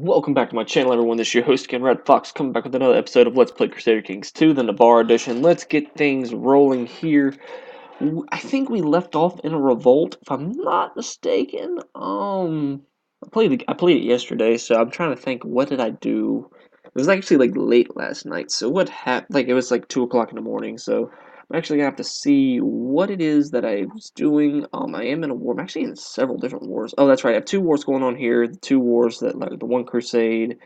Welcome back to my channel, everyone. This is your host again, Red Fox, coming back with another episode of Let's Play Crusader Kings 2, the Navarra edition. Let's get things rolling here. I think we left off in a revolt, if I'm not mistaken. I played it yesterday, so I'm trying to think, what did I do? It was actually like late last night, so what happened? Like it was like 2 o'clock in the morning, so I'm actually gonna have to see what it is that I was doing. I am in a war. I'm actually in several different wars. Oh, that's right. I have two wars going on here. The two wars that, like, the one Crusade,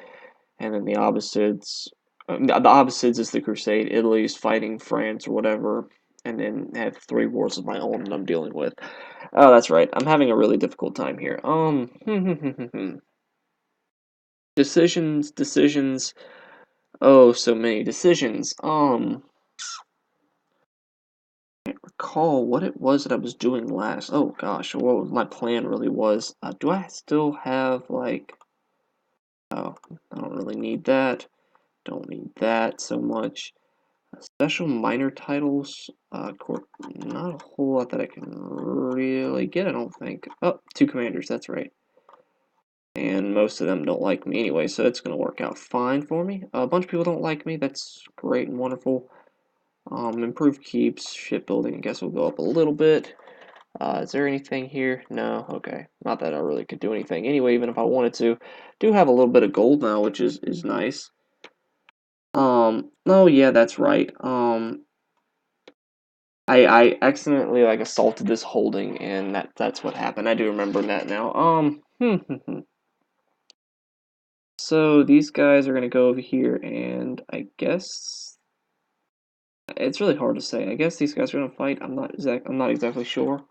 and then the opposites. The opposites is the Crusade. Italy's fighting France or whatever, and then I have three wars of my own that I'm dealing with. Oh, that's right. I'm having a really difficult time here. Decisions. Oh, so many decisions. Can't recall what it was that I was doing last. Oh gosh, what my plan really was. Do I still have, like? Oh, I don't really need that. Don't need that so much. Special minor titles, not a whole lot that I can really get, I don't think. Oh, two commanders, that's right. And most of them don't like me anyway, so it's going to work out fine for me. A bunch of people don't like me, that's great and wonderful. Improved keeps, shipbuilding, I guess will go up a little bit. Is there anything here? No, okay. Not that I really could do anything anyway, even if I wanted to. Do have a little bit of gold now, which is nice. Oh yeah, that's right. I accidentally, like, assaulted this holding, and that's what happened. I do remember that now. So these guys are gonna go over here, and I guess it's really hard to say. I guess these guys are gonna fight. I'm not exactly sure.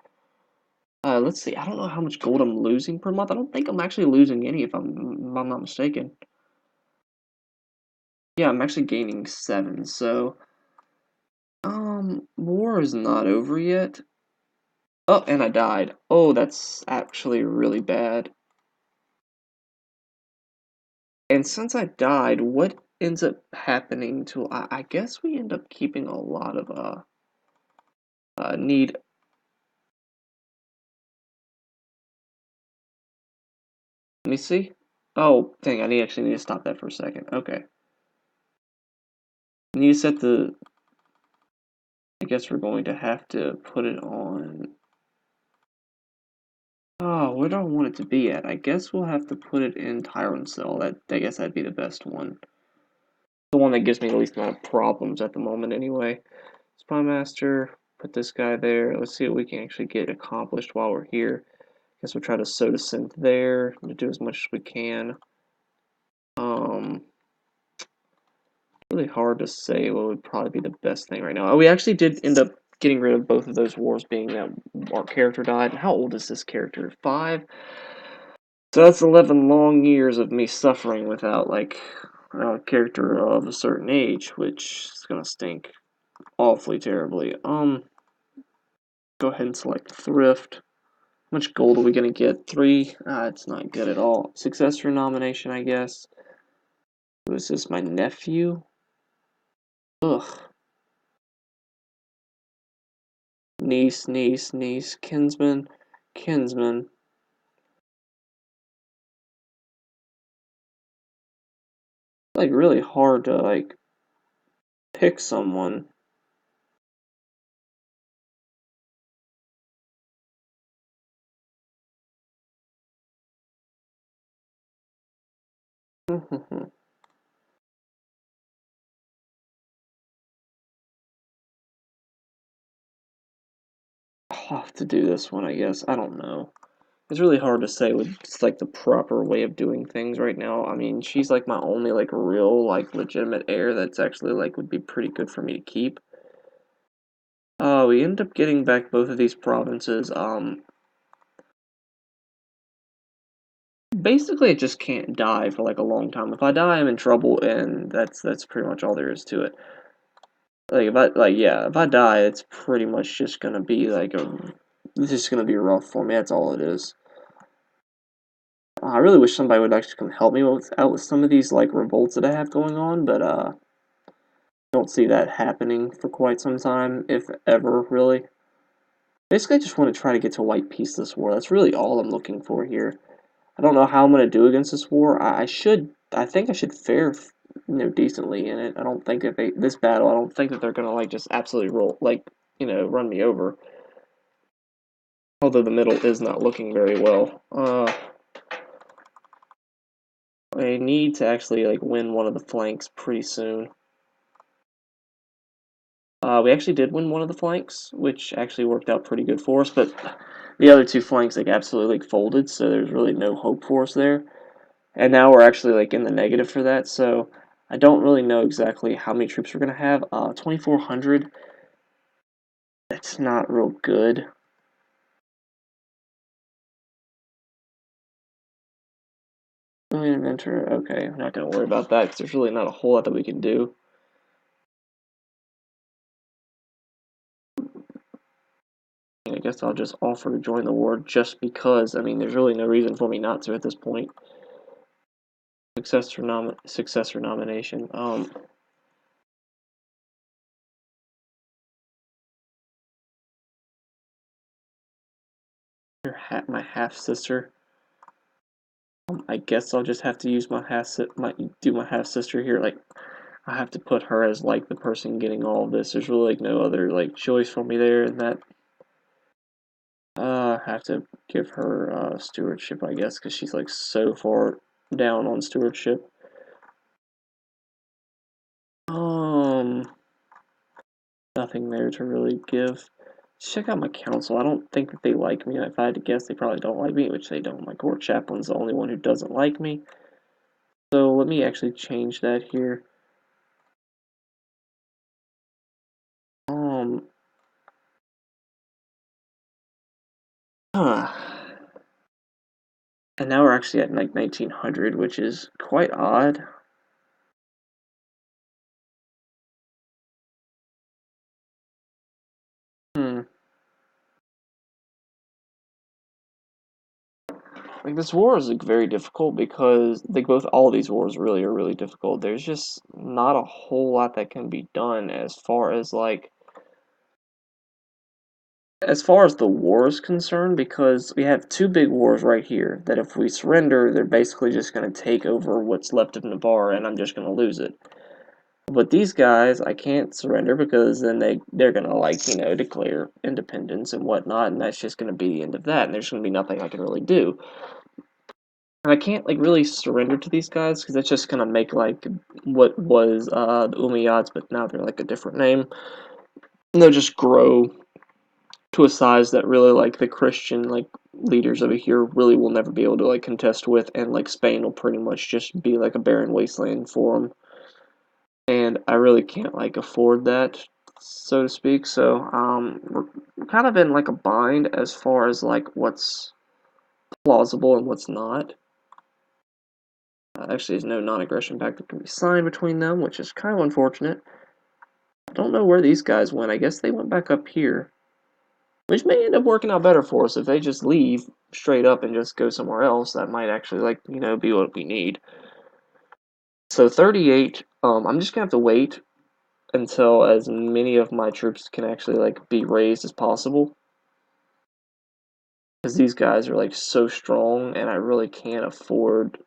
Let's see. I don't know how much gold I'm losing per month. I don't think I'm actually losing any, if I'm not mistaken. Yeah, I'm actually gaining 7. So war is not over yet. Oh, and I died. Oh, that's actually really bad. And since I died, what ends up happening to, I guess we end up keeping a lot of need. Let me see. Oh, dang, actually need to stop that for a second. Okay. I need to set the, I guess we're going to have to put it on. Oh, where do I want it to be at? I guess we'll have to put it in Tyrant Cell. I guess that'd be the best one. The one that gives me the least amount of problems at the moment anyway. Spy Master, put this guy there. Let's see what we can actually get accomplished while we're here. Guess we'll try to soda synth there to do as much as we can. Um, really hard to say what would probably be the best thing right now. Oh, we actually did end up getting rid of both of those wars, being that our character died. How old is this character? 5? So that's 11 long years of me suffering without, like, a character of a certain age, which is gonna stink awfully terribly. Go ahead and select Thrift. How much gold are we gonna get? 3? It's not good at all. Successor nomination, I guess. Who is this? My nephew? Ugh. Niece. Kinsman. It's, like, really hard to, like, pick someone. I'll have to do this one, I guess. I don't know. It's really hard to say with just, like, the proper way of doing things right now. I mean, she's, like, my only, like, real, like, legitimate heir that's actually, like, would be pretty good for me to keep. We end up getting back both of these provinces. Basically, I just can't die for, like, a long time. If I die, I'm in trouble, and that's pretty much all there is to it. Like, if I die, it's pretty much just gonna be, like, it's just gonna be rough for me, that's all it is. I really wish somebody would actually come help me out with some of these, like, revolts that I have going on, but, don't see that happening for quite some time, if ever, really. Basically, I just want to try to get to white peace this war. That's really all I'm looking for here. I don't know how I'm gonna do against this war. I think I should fare, decently in it. I don't think that this battle. I don't think that they're gonna like just absolutely roll, like, run me over. Although the middle is not looking very well. I need to actually like win one of the flanks pretty soon. We actually did win one of the flanks, which actually worked out pretty good for us, but the other two flanks like absolutely like folded, so there's really no hope for us there. And now we're actually like in the negative for that, so I don't really know exactly how many troops we're gonna have. 2,400. That's not real good. Million inventor. Okay, I'm not gonna worry about that because there's really not a whole lot that we can do. I guess I'll just offer to join the war just because. I mean, there's really no reason for me not to at this point. Successor nomination. My half sister. I guess I'll just have to use my half sister here. Like, I have to put her as like the person getting all of this. There's really like no other like choice for me there, and that I have to give her stewardship, I guess, because she's like so far down on stewardship. Nothing there to really give. Check out my council. I don't think that they like me. If I had to guess, they probably don't like me, which they don't. My court chaplain's the only one who doesn't like me. So let me actually change that here. Um, huh. And now we're actually at like 1900, which is quite odd. Hmm. Like this war is like very difficult because like all of these wars really are really difficult. There's just not a whole lot that can be done as far as the war is concerned, because we have two big wars right here that if we surrender, they're basically just going to take over what's left of Navarra, and I'm just going to lose it. But these guys, I can't surrender because then they're going to, like, declare independence and whatnot, and that's just going to be the end of that, and there's going to be nothing I can really do. And I can't, like, really surrender to these guys because that's just going to make, like, what was the Umayyads, but now they're, like, a different name. And they'll just grow to a size that really like the Christian like leaders over here really will never be able to like contest with, and like Spain will pretty much just be like a barren wasteland for them, and I really can't like afford that, so to speak. So we're kind of in like a bind as far as like what's plausible and what's not. Actually, there's no non-aggression pact that can be signed between them, which is kind of unfortunate. I don't know where these guys went. I guess they went back up here. Which may end up working out better for us if they just leave straight up and just go somewhere else. That might actually, like, be what we need. So 38, I'm just gonna have to wait until as many of my troops can actually, like, be raised as possible. Because these guys are, like, so strong, and I really can't afford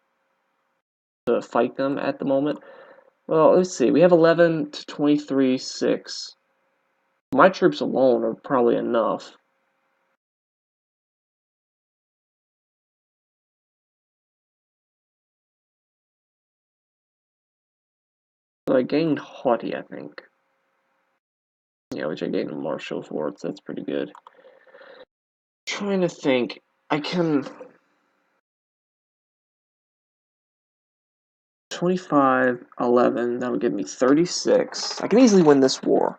to fight them at the moment. Well, let's see. We have 11 to 23, 6. My troops alone are probably enough. So I gained haughty, I think. Yeah, which I gained martial for, so that's pretty good. Trying to think. I can 25, 11, that would give me 36. I can easily win this war.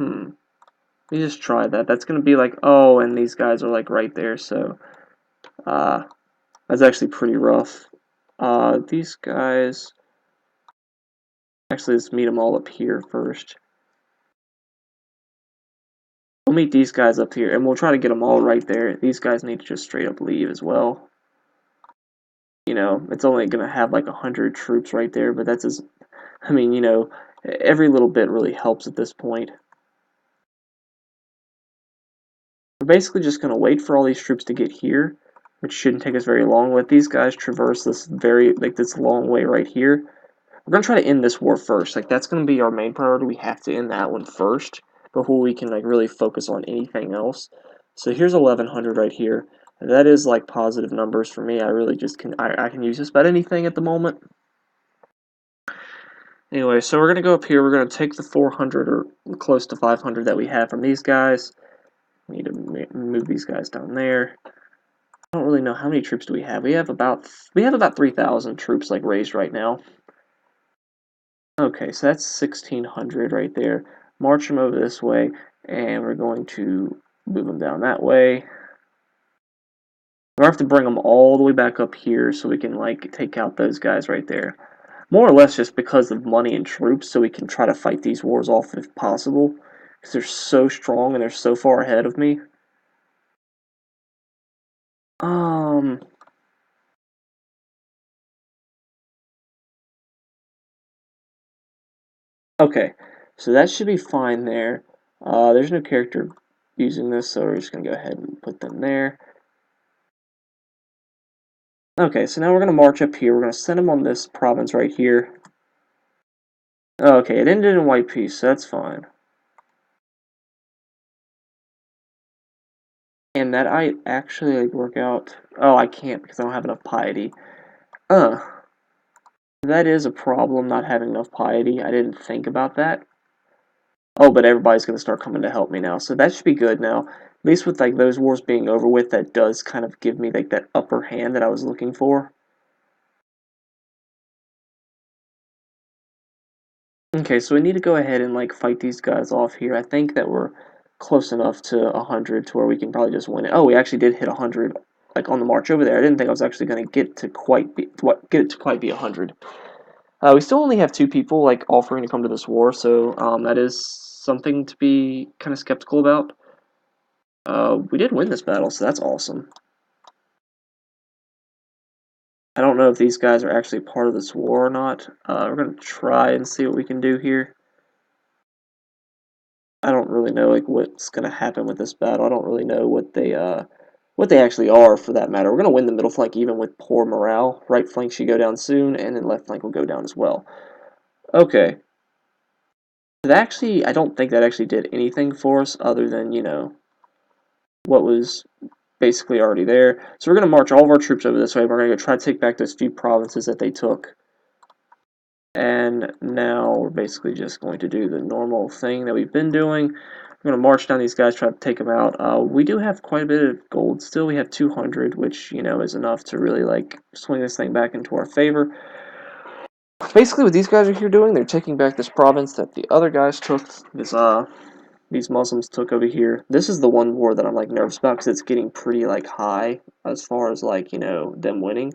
Let me just try that. That's gonna be like, oh, and these guys are like right there, so uh that's actually pretty rough. These guys, actually, let's meet them all up here first. We'll meet these guys up here, and we'll try to get them all right there. These guys need to just straight up leave as well. It's only gonna have like 100 troops right there, but that's as, I mean, every little bit really helps at this point. We're basically just going to wait for all these troops to get here, which shouldn't take us very long. Let these guys traverse this this long way right here. We're going to try to end this war first. Like, that's going to be our main priority. We have to end that one first before we can, like, really focus on anything else. So here's 1100 right here. And that is, like, positive numbers for me. I really just can, I can use just about anything at the moment. Anyway, so we're going to go up here. We're going to take the 400 or close to 500 that we have from these guys. We need to move these guys down there. I don't really know how many troops do we have. We have about 3,000 troops like raised right now. Okay, so that's 1,600 right there. March them over this way, and we're going to move them down that way. We're going to have to bring them all the way back up here so we can like take out those guys right there. More or less just because of money and troops, so we can try to fight these wars off if possible. Because they're so strong and they're so far ahead of me. Okay, so that should be fine there. There's no character using this, so we're just going to go ahead and put them there. Okay, so now we're going to march up here. We're going to send them on this province right here. Okay, it ended in white peace, so that's fine. And that I actually like work out. Oh, I can't because I don't have enough piety. That is a problem, not having enough piety. I didn't think about that. Oh, but everybody's going to start coming to help me now, so that should be good now. At least with like those wars being over with, that does kind of give me like that upper hand that I was looking for. Okay, so we need to go ahead and like fight these guys off here. I think that we're close enough to 100 to where we can probably just win it. Oh, we actually did hit 100 like on the march over there. I didn't think I was actually going to get to quite be 100. We still only have 2 people like offering to come to this war, so that is something to be kind of skeptical about. We did win this battle, so that's awesome. I don't know if these guys are actually part of this war or not. We're going to try and see what we can do here. I don't really know like what's going to happen with this battle. I don't really know what they actually are for that matter. We're going to win the middle flank even with poor morale. Right flank should go down soon, and then left flank will go down as well. Okay. That actually, I don't think that actually did anything for us other than, you know, what was basically already there. So we're going to march all of our troops over this way. We're going to go try to take back those few provinces that they took. And now we're basically just going to do the normal thing that we've been doing. We're going to march down these guys, try to take them out. We do have quite a bit of gold still. We have 200, which, you know, is enough to really, like, swing this thing back into our favor. Basically, what these guys are here doing, they're taking back this province that the other guys took. These Muslims took over here. This is the one war that I'm, like, nervous about because it's getting pretty, like, high as far as, like, you know, them winning.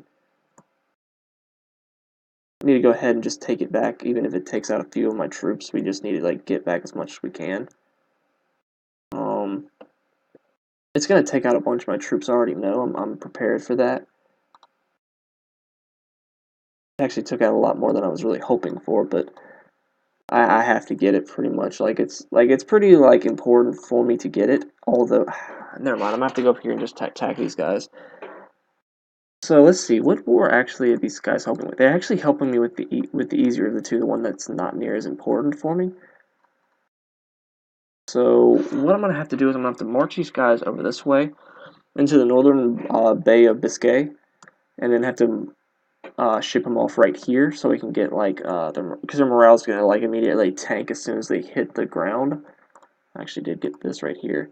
I need to go ahead and just take it back, even if it takes out a few of my troops. We just need to like get back as much as we can. It's gonna take out a bunch of my troops. I already know. I'm prepared for that. It actually took out a lot more than I was really hoping for, but I have to get it pretty much. It's pretty like important for me to get it. Although, never mind. I'm gonna have to go up here and just attack these guys. So let's see, what war actually are these guys helping with? They're actually helping me with the easier of the two, the one that's not near as important for me. So what I'm going to have to do is I'm going to have to march these guys over this way into the northern Bay of Biscay, and then have to ship them off right here so we can get like because their morale's going to like immediately tank as soon as they hit the ground. I actually did get this right here.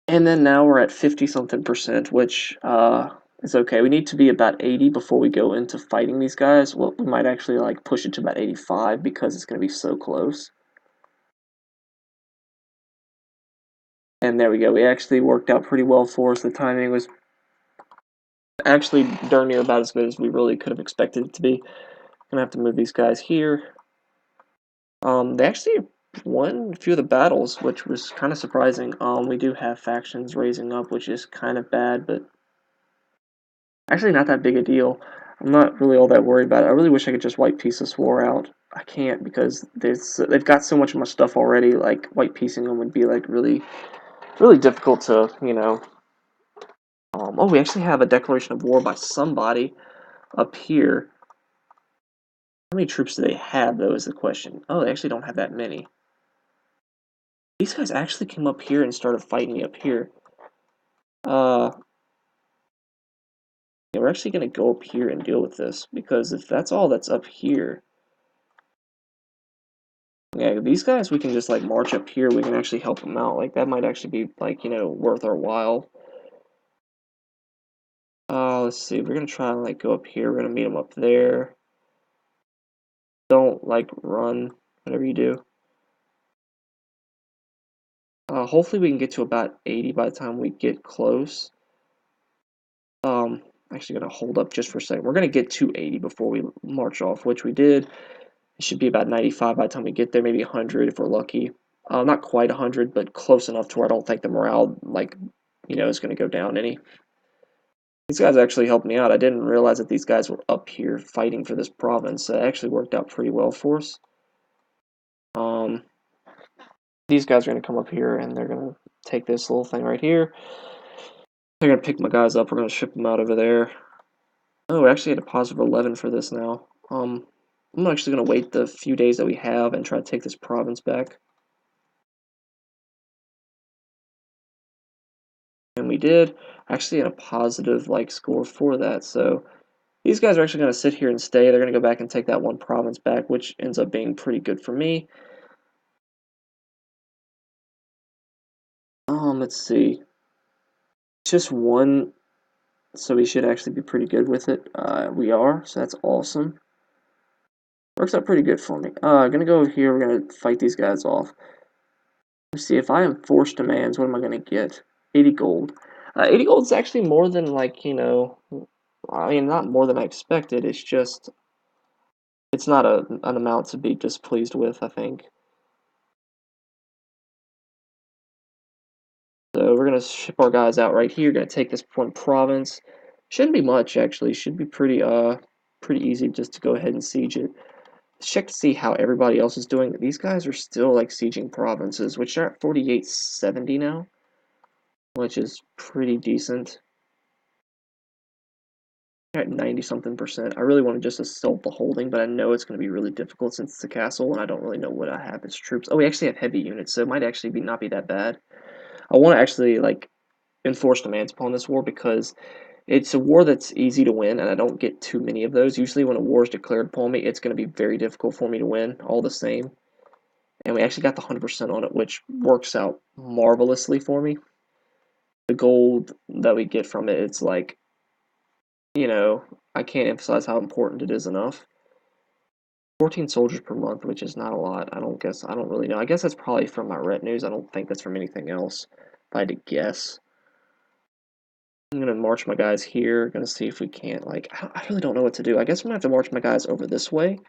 And then now we're at 50-something%, which is okay. We need to be about 80 before we go into fighting these guys. Well, we might actually like push it to about 85 because it's going to be so close. And there we go. We actually worked out pretty well for us. The timing was actually darn near about as good as we really could have expected it to be. Gonna have to move these guys here. They actually won a few of the battles, which was kind of surprising. We do have factions raising up, which is kind of bad, but actually not that big a deal. I'm not really all that worried about it. I really wish I could just wipe Peace this war out. I can't because they've got so much of my stuff already. Like white piecing them would be like really really difficult to oh, we actually have a declaration of war by somebody up here. How many troops do they have, though, is the question. Oh, they actually don't have that many. These guys actually came up here and started fighting me up here. Yeah, we're actually going to go up here and deal with this, because if that's all that's up here... Yeah, these guys, we can just, like, march up here. We can actually help them out. Like, that might actually be, like, you know, worth our while. Let's see. We're going to try and, like, go up here. We're going to meet them up there. Don't, like, run, whatever you do. Hopefully we can get to about 80 by the time we get close. Actually gonna hold up just for a second. We're gonna get to 80 before we march off, which we did. It should be about 95 by the time we get there, maybe 100 if we're lucky. Not quite 100, but close enough to where I don't think the morale, like, you know, is gonna go down any. These guys actually helped me out. I didn't realize that these guys were up here fighting for this province. So it actually worked out pretty well for us. These guys are gonna come up here and they're gonna take this little thing right here. They're gonna pick my guys up. We're gonna ship them out over there. Oh, we actually had a positive 11 for this now. I'm actually gonna wait the few days that we have and try to take this province back. And we did. Actually had a positive like score for that. So these guys are actually gonna sit here and stay. They're gonna go back and take that one province back, which ends up being pretty good for me. Let's see. It's just one, so we should actually be pretty good with it. We are, so that's awesome. Works out pretty good for me. Gonna go over here. We're gonna fight these guys off. Let's see, if I enforce demands, what am I going to get? 80 gold. 80 gold is actually more than, like, you know, I mean, not more than I expected. It's just, it's not an amount to be displeased with, I think. So we're going to ship our guys out right here. Going to take this one province. Shouldn't be much, actually. Should be pretty easy just to go ahead and siege it. Let's check to see how everybody else is doing. These guys are still, like, sieging provinces, which are at 4870 now, which is pretty decent. At 90-something%. I really want to just assault the holding, but I know it's going to be really difficult since it's a castle, and I don't really know what I have as troops. Oh, we actually have heavy units, so it might actually not be that bad. I want to actually, like, enforce demands upon this war, because it's a war that's easy to win, and I don't get too many of those. Usually when a war is declared upon me, it's going to be very difficult for me to win, all the same. And we actually got the 100% on it, which works out marvelously for me. The gold that we get from it, it's like, you know, I can't emphasize how important it is enough. 14 soldiers per month, which is not a lot. I don't really know. I guess that's probably from my retinues. I don't think that's from anything else, if I had to guess. I'm going to march my guys here. Going to see if we can't, like, I really don't know what to do. I guess I'm going to have to march my guys over this way.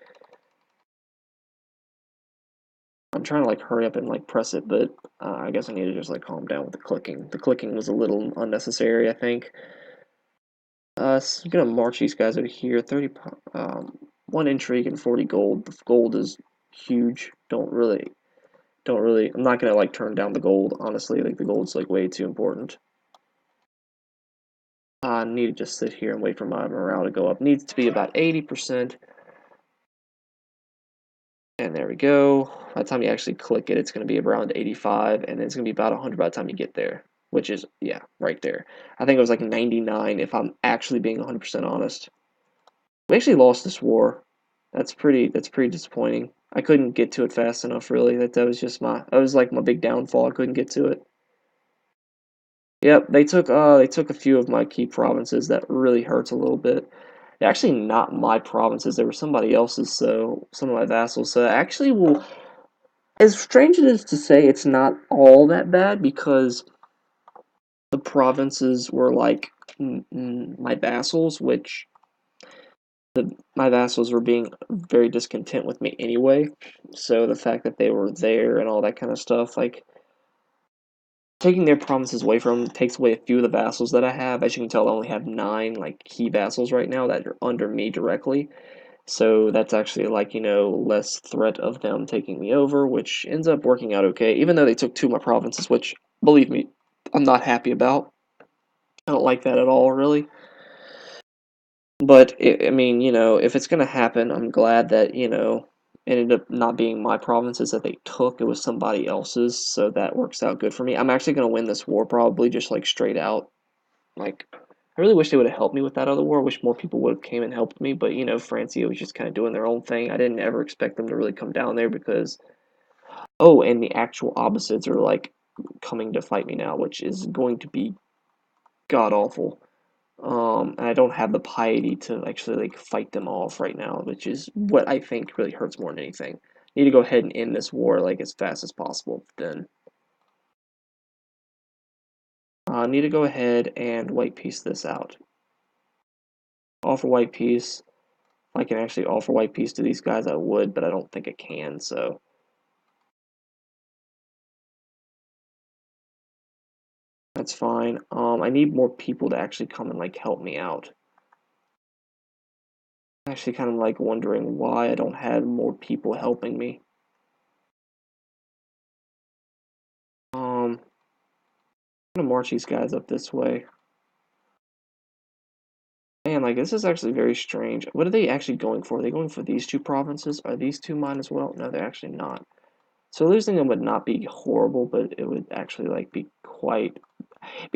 I'm trying to, like, hurry up and, like, press it, but I guess I need to just, like, calm down with the clicking. The clicking was a little unnecessary, I think. So I'm going to march these guys over here. 30, 1 intrigue and 40 gold. The gold is huge. Don't really, I'm not going to, like, turn down the gold, honestly. Like, the gold's, like, way too important. I need to just sit here and wait for my morale to go up. Needs to be about 80%. And there we go. By the time you actually click it, it's going to be around 85, and it's going to be about 100 by the time you get there, which is, yeah, right there. I think it was like 99 if I'm actually being 100% honest. We actually lost this war. That's pretty disappointing. I couldn't get to it fast enough, really. That was just that was like my big downfall. I couldn't get to it. Yep, they took a few of my key provinces. That really hurts a little bit. They're actually not my provinces. They were somebody else's, so some of my vassals. So actually will, as strange as it is to say, it's not all that bad, because the provinces were like my vassals, which my vassals were being very discontent with me anyway. So the fact that they were there and all that kind of stuff, like, taking their provinces away from them takes away a few of the vassals that I have. As you can tell, I only have 9 like key vassals right now that are under me directly. So that's actually like, less threat of them taking me over, which ends up working out okay, even though they took two of my provinces, which, believe me, I'm not happy about. I don't like that at all, really. But, I mean, if it's going to happen, I'm glad that, it ended up not being my provinces that they took. It was somebody else's, so that works out good for me. I'm actually going to win this war, probably, just, like, straight out. Like, I really wish they would have helped me with that other war. I wish more people would have came and helped me, but, Francia was just kind of doing their own thing. I didn't ever expect them to really come down there because, oh, and the actual opposites are, like, coming to fight me now, which is going to be god-awful. And I don't have the piety to actually like fight them off right now, which is what I think really hurts more than anything. I need to go ahead and end this war like as fast as possible. Then I need to go ahead and white peace this out. Offer white peace. If I can actually offer white peace to these guys, I would, but I don't think I can. So that's fine. I need more people to actually come and like help me out. I'm actually kind of like wondering why I don't have more people helping me. I'm gonna march these guys up this way. Man, like, this is actually very strange. What are they actually going for? Are they going for these two provinces? Are these two mine as well? No, they're actually not. So losing them would not be horrible, but it would actually, like, be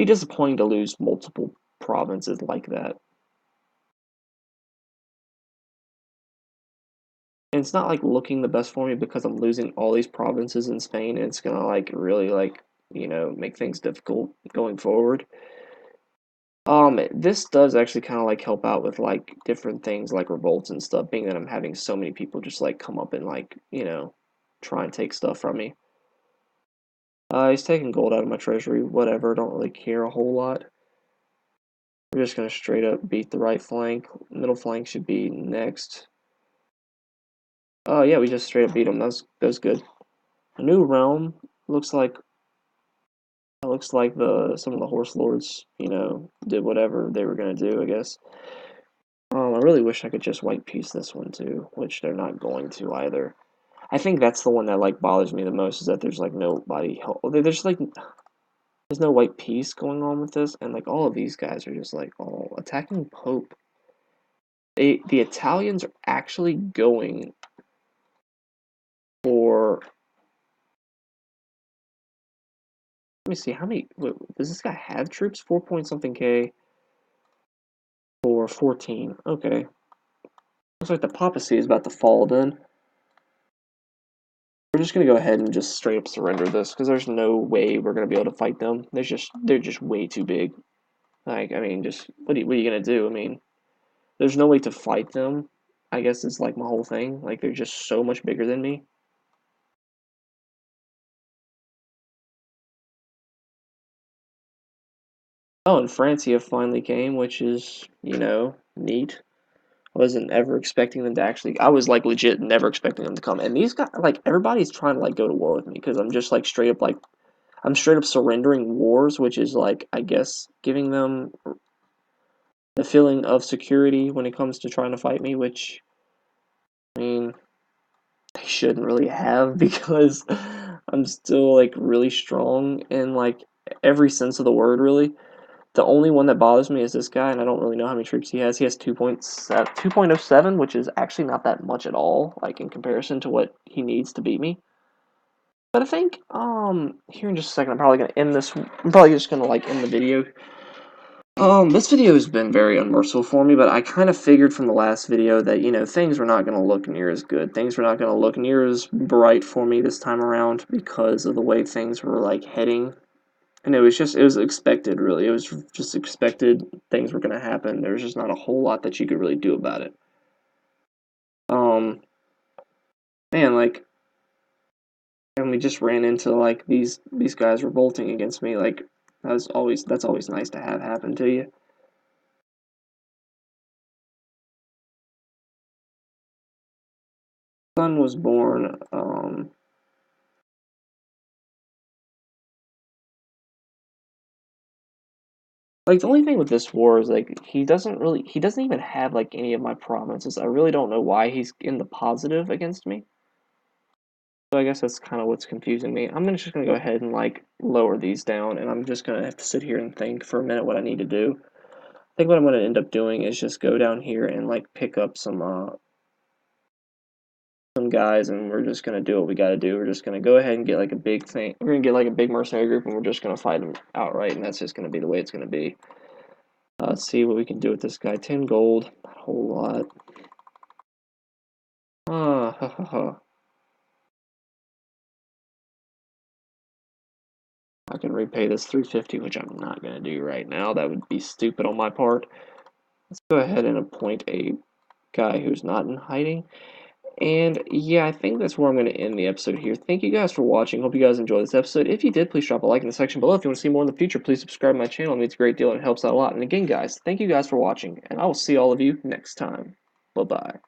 disappointing to lose multiple provinces like that. And it's not, like, looking the best for me because I'm losing all these provinces in Spain, and it's gonna, like, really, like, make things difficult going forward. This does actually kind of like help out with like different things like revolts and stuff, being that I'm having so many people just like come up and like, try and take stuff from me. He's taking gold out of my treasury, whatever, don't really care a whole lot. We're just gonna straight up beat the right flank. Middle flank should be next. Oh yeah, we just straight up beat him. That was good. A new realm looks like the some of the horse lords, did whatever they were gonna do, I guess. I really wish I could just white piece this one too, which they're not going to either. I think that's the one that like bothers me the most is that there's like nobody help. There's like there's no white piece going on with this, and like all of these guys are just like all attacking Pope. The Italians are actually going for. Let me see how many. Wait, does this guy have troops? 4 point something K for 14. Okay, looks like the papacy is about to fall then. We're just gonna go ahead and just straight up surrender this because there's no way we're gonna be able to fight them. They're just way too big. Like I mean, just what are you gonna do? I mean, there's no way to fight them. I guess it's like my whole thing. Like they're just so much bigger than me. Oh, and Francia finally came, which is neat. I wasn't ever expecting them to actually. I was like legit never expecting them to come. And these guys, like everybody's trying to like go to war with me because I'm just like straight up like I'm straight up surrendering wars, which is like I guess giving them the feeling of security when it comes to trying to fight me, which I mean they shouldn't really have because I'm still like really strong in like every sense of the word really. The only one that bothers me is this guy, and I don't really know how many troops he has. He has 2.07, which is actually not that much at all, like in comparison to what he needs to beat me. But I think here in just a second I'm probably gonna end this. I'm probably just gonna like end the video. This video has been very unmerciful for me, but I kind of figured from the last video that, things were not going to look near as good. Things were not going to look near as bright for me this time around because of the way things were, like, heading. And it was expected, really. It was just expected things were going to happen. There was just not a whole lot that you could really do about it. Um, man, like, and we just ran into, like, these guys revolting against me, like, that's always nice to have happen to you. Son was born, Like, the only thing with this war is, like, he doesn't even have, like, any of my provinces. I really don't know why he's in the positive against me. So I guess that's kind of what's confusing me. Just gonna go ahead and, like, lower these down, and I'm just gonna have to sit here and think for a minute what I need to do. I think what I'm gonna end up doing is just go down here and, like, pick up some guys, and we're just gonna do what we gotta do. We're just gonna go ahead and get, like, a big thing. We're gonna get, like, a big mercenary group, and we're just gonna fight them outright, and that's just gonna be the way it's gonna be. Let's see what we can do with this guy. 10 gold, not a whole lot. Ha ha ha. I can repay this 350, which I'm not going to do right now. That would be stupid on my part. Let's go ahead and appoint a guy who's not in hiding. And yeah, I think that's where I'm going to end the episode here. Thank you guys for watching. Hope you guys enjoyed this episode. If you did, please drop a like in the section below. If you want to see more in the future, please subscribe to my channel. It means a great deal and it helps out a lot. And again, guys, thank you guys for watching. And I will see all of you next time. Bye-bye.